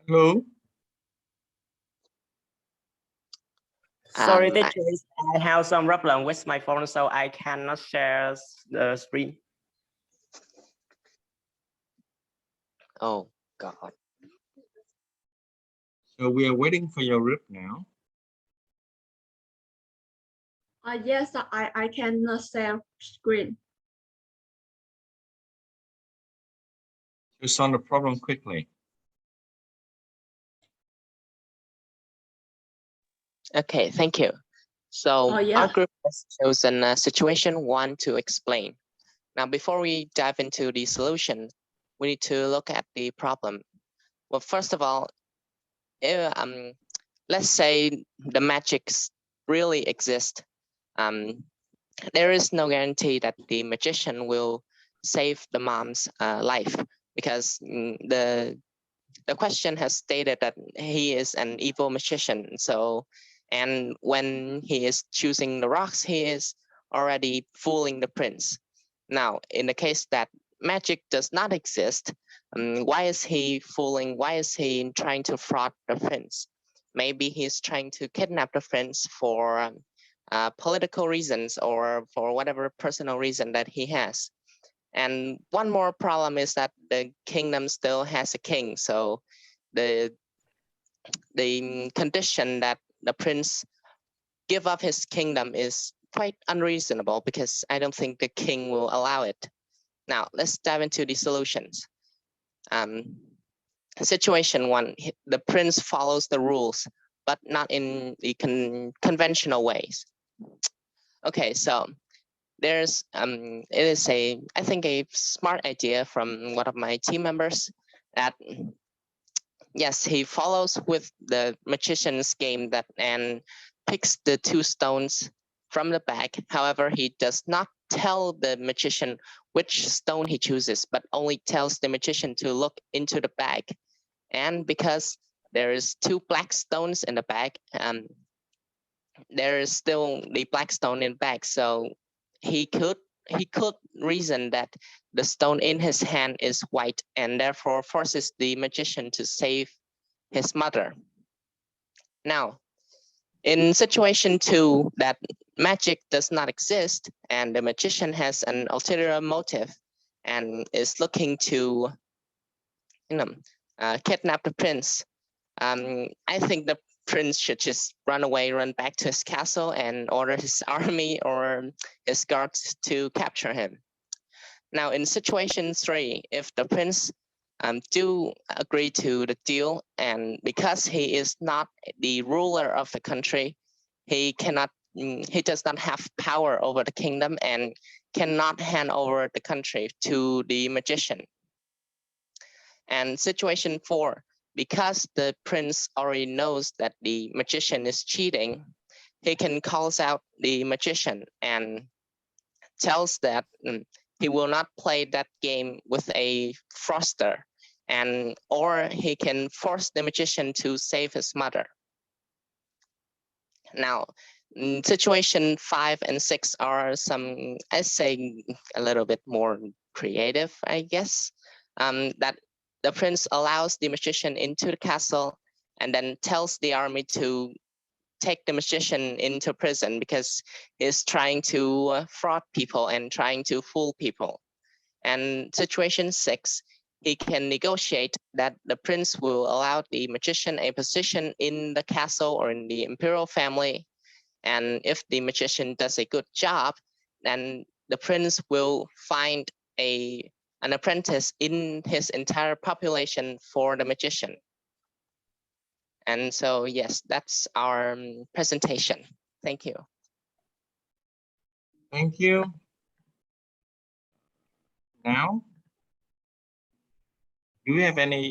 Hello. Sorry, teacher, I have some problem with my phone, so I cannot share the screen. Oh God. So we are waiting for your rip now. Yes, I can share screen. To solve the problem quickly. Okay, thank you. So yeah. our group has chosen situation 1 to explain. Now, before we dive into the solution, we need to look at the problem. Well, first of all, let's say the magics really exist. There is no guarantee that the magician will save the mom's life, because the question has stated that he is an evil magician. So, and when he is choosing the rocks, he is already fooling the prince. Now, in the case that magic does not exist, why is he fooling? Why is he trying to fraud the prince? Maybe he's trying to kidnap the prince for political reasons or for whatever personal reason that he has. And one more problem is that the kingdom still has a king. So the condition that the prince give up his kingdom is quite unreasonable, because I don't think the king will allow it. Now, let's dive into the solutions. Situation 1, the prince follows the rules, but not in the conventional ways. Okay, so there's it is I think a smart idea from one of my team members that yes, he follows with the magician's game that and picks the 2 stones from the bag. However, he does not tell the magician which stone he chooses, but only tells the magician to look into the bag. And because there is 2 black stones in the bag, there is still the black stone in the bag, so he could reason that the stone in his hand is white, and therefore forces the magician to save his mother. Now, in situation 2, that magic does not exist and the magician has an ulterior motive and is looking to kidnap the prince, I think the prince should just run away, run back to his castle, and order his army or his guards to capture him. Now, in situation 3, if the prince do agree to the deal, and because he is not the ruler of the country, he does not have power over the kingdom and cannot hand over the country to the magician. And situation 4, because the prince already knows that the magician is cheating, he can calls out the magician and tells that he will not play that game with a fraudster, or he can force the magician to save his mother. Now, situation 5 and 6 are some, I say, a little bit more creative, I guess, that the prince allows the magician into the castle and then tells the army to take the magician into prison because he's trying to fraud people and trying to fool people. And situation 6, he can negotiate that the prince will allow the magician a position in the castle or in the imperial family. And if the magician does a good job, then the prince will find an apprentice in his entire population for the magician. And so, yes, that's our presentation. Thank you. Thank you. Now, do you have any